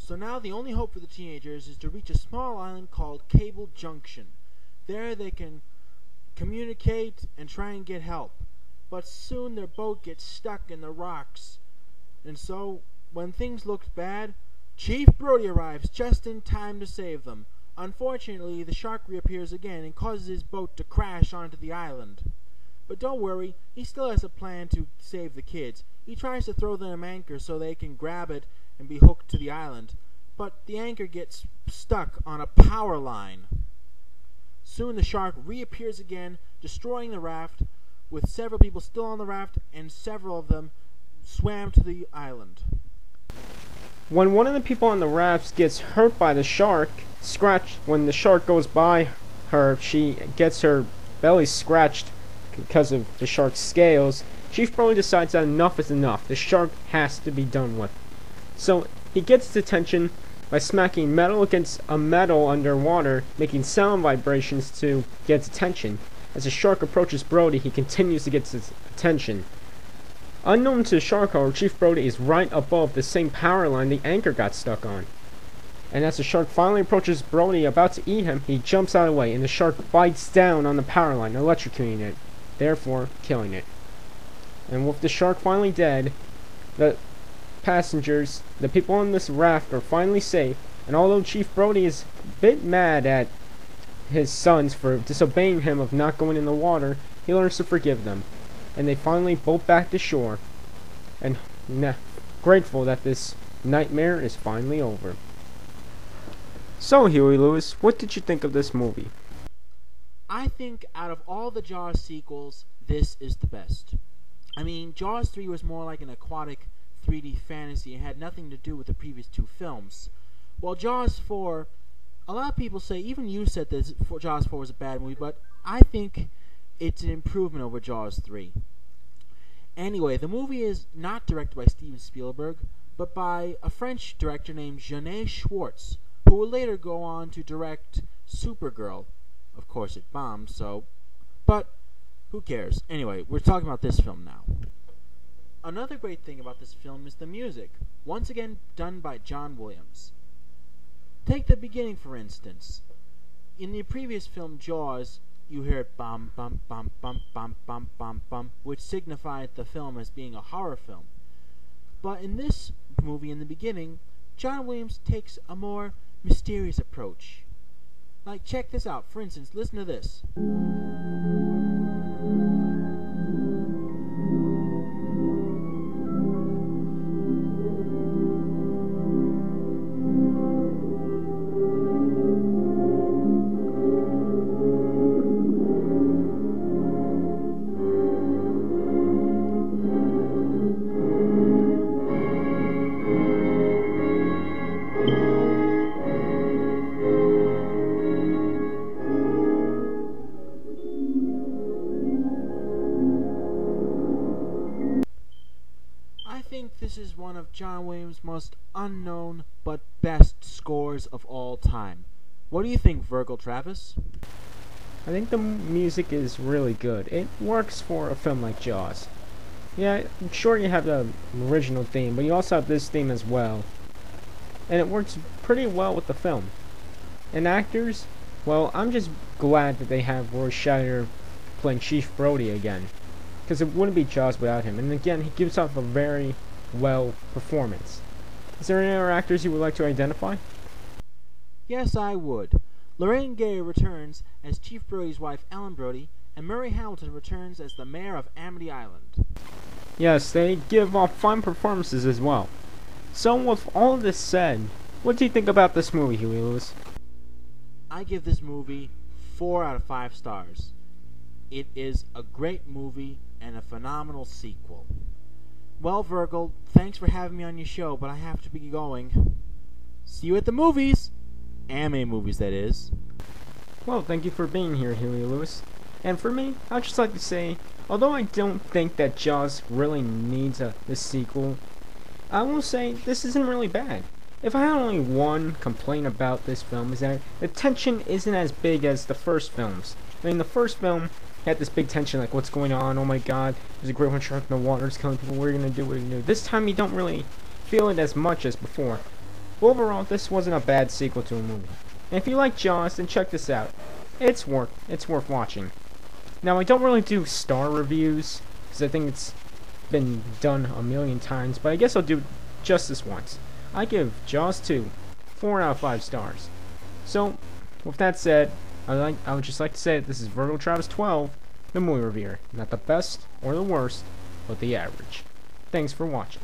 So now the only hope for the teenagers is to reach a small island called Cable Junction. There they can communicate and try and get help. But soon their boat gets stuck in the rocks. And so, when things look bad, Chief Brody arrives just in time to save them. Unfortunately, the shark reappears again and causes his boat to crash onto the island. But don't worry, he still has a plan to save the kids. He tries to throw them an anchor so they can grab it and be hooked to the island. But the anchor gets stuck on a power line. Soon the shark reappears again, destroying the raft, with several people still on the raft, and several of them swam to the island. When one of the people on the raft gets hurt by the shark, when the shark goes by her, she gets her belly scratched because of the shark's scales. Chief Brody decides that enough is enough. The shark has to be done with. So he gets its attention by smacking metal against a metal underwater, making sound vibrations to get its attention. As the shark approaches Brody, he continues to get its attention. Unknown to the shark, however, Chief Brody is right above the same power line the anchor got stuck on. And as the shark finally approaches Brody, about to eat him, he jumps out of the way, and the shark bites down on the power line, electrocuting it, therefore killing it. And with the shark finally dead, the passengers, the people on this raft, are finally safe. And although Chief Brody is a bit mad at his sons for disobeying him of not going in the water, he learns to forgive them. And they finally boat back to shore, and grateful that this nightmare is finally over. So, Heweylewis, what did you think of this movie? I think out of all the Jaws sequels, this is the best. I mean, Jaws 3 was more like an aquatic 3D fantasy and had nothing to do with the previous two films. While Jaws 4, a lot of people say, even you said that Jaws 4 was a bad movie, but I think it's an improvement over Jaws 3. Anyway, the movie is not directed by Steven Spielberg, but by a French director named Genet Schwartz, who would later go on to direct Supergirl. Of course, it bombed, so... But, who cares? Anyway, we're talking about this film now. Another great thing about this film is the music, once again done by John Williams. Take the beginning, for instance. In the previous film, Jaws, you hear it bum bum bum bum bum bum bum bum, which signified the film as being a horror film. But in this movie, in the beginning, John Williams takes a more mysterious approach. Like, check this out. For instance, listen to this. This is one of John Williams' most unknown but best scores of all time. What do you think, Virgil Travis? I think the music is really good. It works for a film like Jaws. Yeah, I'm sure you have the original theme, but you also have this theme as well. And it works pretty well with the film. And actors, well, I'm just glad that they have Roy Scheider playing Chief Brody again. Because it wouldn't be Jaws without him. And again, he gives off a very well performance. Is there any other actors you would like to identify? Yes, I would. Lorraine Gay returns as Chief Brody's wife Ellen Brody, and Murray Hamilton returns as the mayor of Amity Island. Yes, they give off fine performances as well. So with all this said, what do you think about this movie, Heweylewis? I give this movie 4 out of 5 stars. It is a great movie and a phenomenal sequel. Well, Virgil, thanks for having me on your show, but I have to be going. See you at the movies! Anime movies, that is. Well, thank you for being here, Heweylewis. And for me, I'd just like to say, although I don't think that Jaws really needs a sequel, I will say this isn't really bad. If I had only one complaint about this film, is that the tension isn't as big as the first films. I mean, the first film had this big tension, like, what's going on, oh my god, there's a great one shark in the water, it's killing people, what are you gonna do, what are you gonna do? This time you don't really feel it as much as before. Overall, this wasn't a bad sequel to a movie. And if you like Jaws, then check this out. It's worth watching. Now, I don't really do star reviews, because I think it's been done a million times, but I guess I'll do it just this once. I give Jaws 2 4 out of 5 stars. So, with that said, I would just like to say that this is Virgil Travis 12, the movie reviewer. Not the best or the worst, but the average. Thanks for watching.